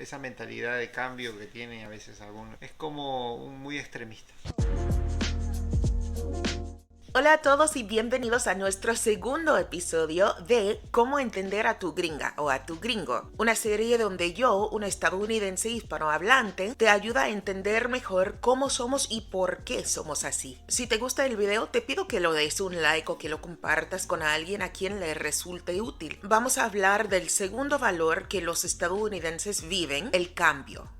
esa mentalidad de cambio que tiene a veces algunos. Es como muy extremista. Hola a todos y bienvenidos a nuestro segundo episodio de Cómo entender a tu gringa o a tu gringo, una serie donde yo, un estadounidense hispanohablante, te ayuda a entender mejor cómo somos y por qué somos así. Si te gusta el video, te pido que lo des un like o que lo compartas con alguien a quien le resulte útil. Vamos a hablar del segundo valor que los estadounidenses viven, el cambio.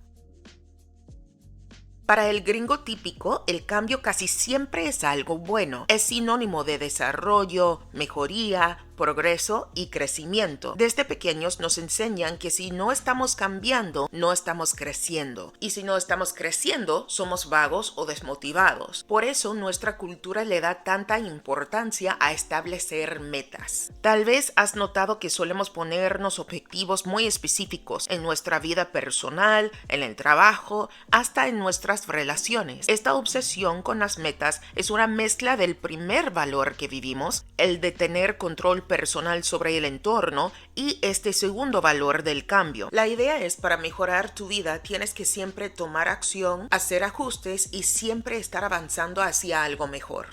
Para el gringo típico, el cambio casi siempre es algo bueno. Es sinónimo de desarrollo, mejoría, progreso y crecimiento. Desde pequeños nos enseñan que si no estamos cambiando, no estamos creciendo. Y si no estamos creciendo, somos vagos o desmotivados. Por eso nuestra cultura le da tanta importancia a establecer metas. Tal vez has notado que solemos ponernos objetivos muy específicos en nuestra vida personal, en el trabajo, hasta en nuestras relaciones. Esta obsesión con las metas es una mezcla del primer valor que vivimos, el de tener control personal sobre el entorno, y este segundo valor del cambio. La idea es, para mejorar tu vida tienes que siempre tomar acción, hacer ajustes y siempre estar avanzando hacia algo mejor.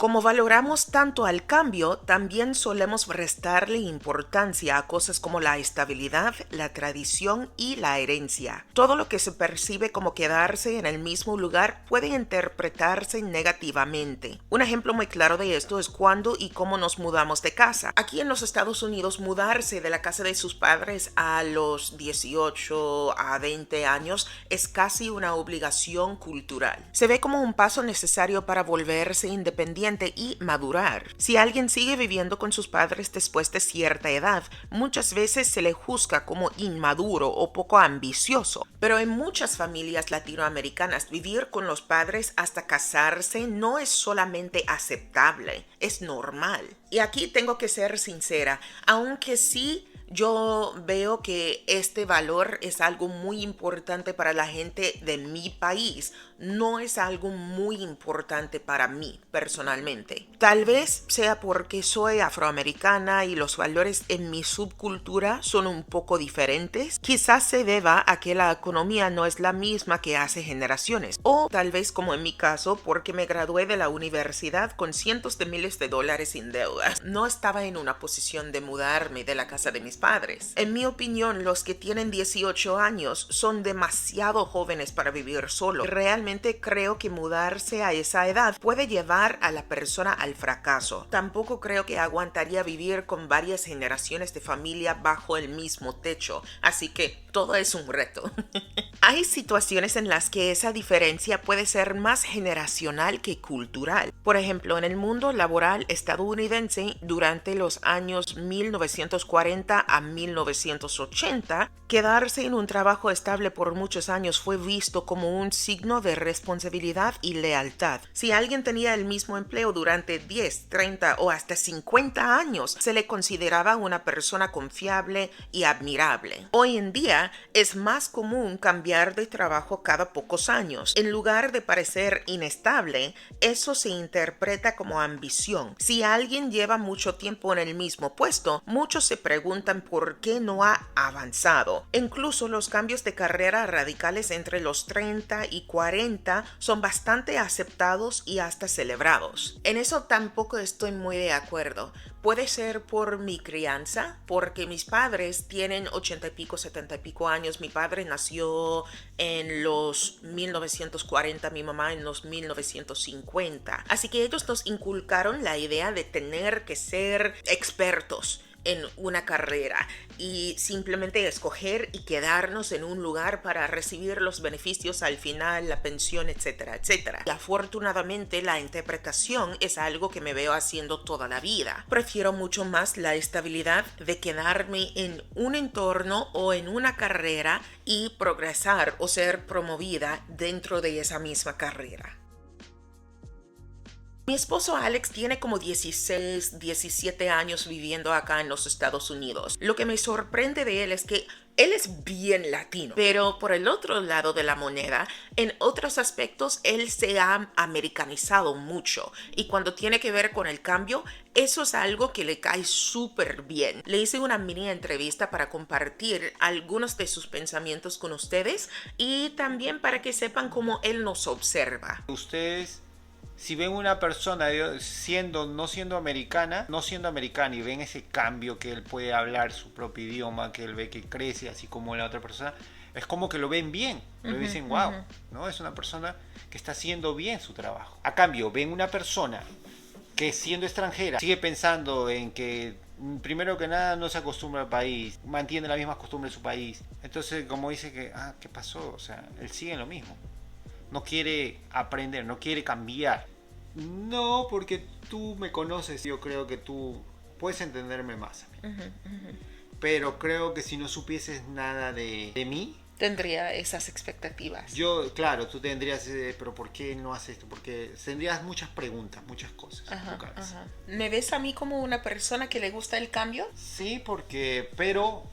Como valoramos tanto al cambio, también solemos restarle importancia a cosas como la estabilidad, la tradición y la herencia. Todo lo que se percibe como quedarse en el mismo lugar puede interpretarse negativamente. Un ejemplo muy claro de esto es cuándo y cómo nos mudamos de casa. Aquí en los Estados Unidos, mudarse de la casa de sus padres a los 18 a 20 años es casi una obligación cultural. Se ve como un paso necesario para volverse independiente y madurar. Si alguien sigue viviendo con sus padres después de cierta edad, muchas veces se le juzga como inmaduro o poco ambicioso. Pero en muchas familias latinoamericanas, vivir con los padres hasta casarse no es solamente aceptable, es normal. Y aquí tengo que ser sincera, aunque sí yo veo que este valor es algo muy importante para la gente de mi país, no es algo muy importante para mí personalmente. Tal vez sea porque soy afroamericana y los valores en mi subcultura son un poco diferentes. Quizás se deba a que la economía no es la misma que hace generaciones. O tal vez, como en mi caso, porque me gradué de la universidad con cientos de miles de dólares sin deudas. No estaba en una posición de mudarme de la casa de mis padres. En mi opinión, los que tienen 18 años son demasiado jóvenes para vivir solo. Realmente creo que mudarse a esa edad puede llevar a la persona al fracaso. Tampoco creo que aguantaría vivir con varias generaciones de familia bajo el mismo techo. Así que todo es un reto. Hay situaciones en las que esa diferencia puede ser más generacional que cultural. Por ejemplo, en el mundo laboral estadounidense, durante los años 1940 a 1980, quedarse en un trabajo estable por muchos años fue visto como un signo de responsabilidad y lealtad. Si alguien tenía el mismo empleo durante 10, 30 o hasta 50 años, se le consideraba una persona confiable y admirable. Hoy en día es más común cambiar de trabajo cada pocos años. En lugar de parecer inestable, eso se interpreta como ambición. Si alguien lleva mucho tiempo en el mismo puesto, muchos se preguntan por qué no ha avanzado. Incluso los cambios de carrera radicales entre los 30 y 40 son bastante aceptados y hasta celebrados. En eso tampoco estoy muy de acuerdo. Puede ser por mi crianza, porque mis padres tienen 80 y pico, 70 y pico años. Mi padre nació en los 1940, mi mamá en los 1950. Así que ellos nos inculcaron la idea de tener que ser expertos en una carrera y simplemente escoger y quedarnos en un lugar para recibir los beneficios al final, la pensión, etcétera, etcétera. Y afortunadamente la interpretación es algo que me veo haciendo toda la vida. Prefiero mucho más la estabilidad de quedarme en un entorno o en una carrera y progresar o ser promovida dentro de esa misma carrera. Mi esposo Alex tiene como 16, 17 años viviendo acá en los Estados Unidos. Lo que me sorprende de él es que él es bien latino, pero por el otro lado de la moneda, en otros aspectos, él se ha americanizado mucho. Y cuando tiene que ver con el cambio, eso es algo que le cae súper bien. Le hice una mini entrevista para compartir algunos de sus pensamientos con ustedes y también para que sepan cómo él nos observa. Ustedes, si ven una persona no siendo americana y ven ese cambio que él puede hablar su propio idioma, que él ve que crece así como la otra persona, es como que lo ven bien, lo dicen wow, ¿no? Es una persona que está haciendo bien su trabajo. A cambio, ven una persona que siendo extranjera sigue pensando en que primero que nada no se acostumbra al país, mantiene las mismas costumbres de su país. Entonces como dice que, ¿qué pasó? O sea, él sigue en lo mismo. No quiere aprender, no quiere cambiar. No, porque tú me conoces, yo creo que tú puedes entenderme más a mí. Pero creo que si no supieses nada de mí, Tendría esas expectativas. claro, tú tendrías, pero ¿por qué no haces esto? Porque tendrías muchas preguntas, muchas cosas en tu cabeza. ¿Me ves a mí como una persona que le gusta el cambio? Sí, pero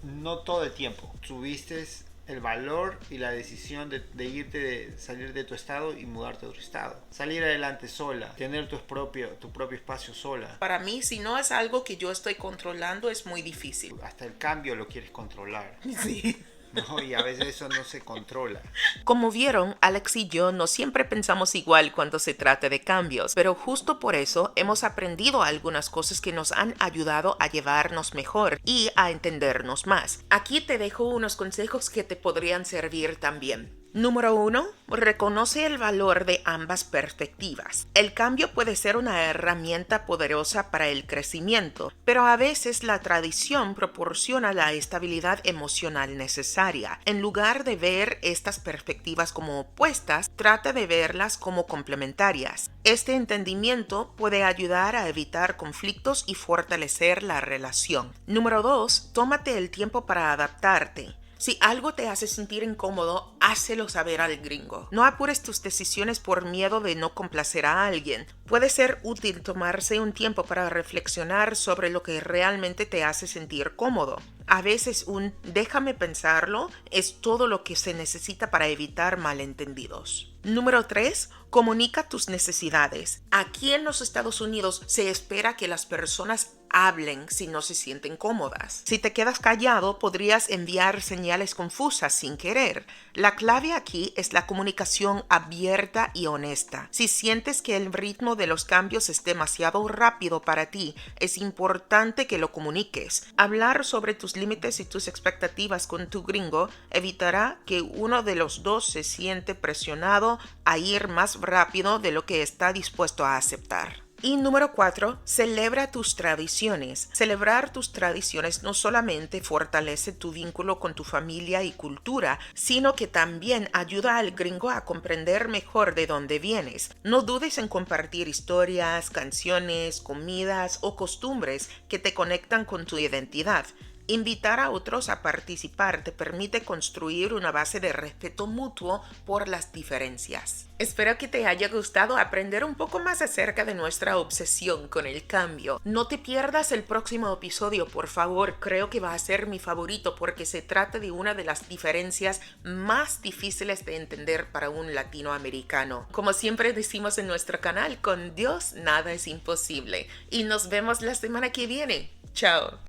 no todo el tiempo. Tuviste el valor y la decisión de salir de tu estado y mudarte a otro estado. Salir adelante sola, tener tu propio espacio sola. Para mí, si no es algo que yo estoy controlando, es muy difícil. Hasta el cambio lo quieres controlar. Sí. No, y a veces eso no se controla. Como vieron, Alex y yo no siempre pensamos igual cuando se trata de cambios, pero justo por eso hemos aprendido algunas cosas que nos han ayudado a llevarnos mejor y a entendernos más. Aquí te dejo unos consejos que te podrían servir también. Número 1. Reconoce el valor de ambas perspectivas. El cambio puede ser una herramienta poderosa para el crecimiento, pero a veces la tradición proporciona la estabilidad emocional necesaria. En lugar de ver estas perspectivas como opuestas, trata de verlas como complementarias. Este entendimiento puede ayudar a evitar conflictos y fortalecer la relación. Número 2. Tómate el tiempo para adaptarte. Si algo te hace sentir incómodo, hácelo saber al gringo. No apures tus decisiones por miedo de no complacer a alguien. Puede ser útil tomarse un tiempo para reflexionar sobre lo que realmente te hace sentir cómodo. A veces un déjame pensarlo es todo lo que se necesita para evitar malentendidos. Número 3. Comunica tus necesidades. Aquí en los Estados Unidos se espera que las personas hablen si no se sienten cómodas. Si te quedas callado, podrías enviar señales confusas sin querer. La clave aquí es la comunicación abierta y honesta. Si sientes que el ritmo de los cambios es demasiado rápido para ti, es importante que lo comuniques. Hablar sobre tus límites y tus expectativas con tu gringo evitará que uno de los dos se siente presionado a ir más rápido de lo que está dispuesto a aceptar. Y número 4, celebra tus tradiciones. Celebrar tus tradiciones no solamente fortalece tu vínculo con tu familia y cultura, sino que también ayuda al gringo a comprender mejor de dónde vienes. No dudes en compartir historias, canciones, comidas o costumbres que te conectan con tu identidad. Invitar a otros a participar te permite construir una base de respeto mutuo por las diferencias. Espero que te haya gustado aprender un poco más acerca de nuestra obsesión con el cambio. No te pierdas el próximo episodio, por favor. Creo que va a ser mi favorito porque se trata de una de las diferencias más difíciles de entender para un latinoamericano. Como siempre decimos en nuestro canal, con Dios nada es imposible. Y nos vemos la semana que viene. Chao.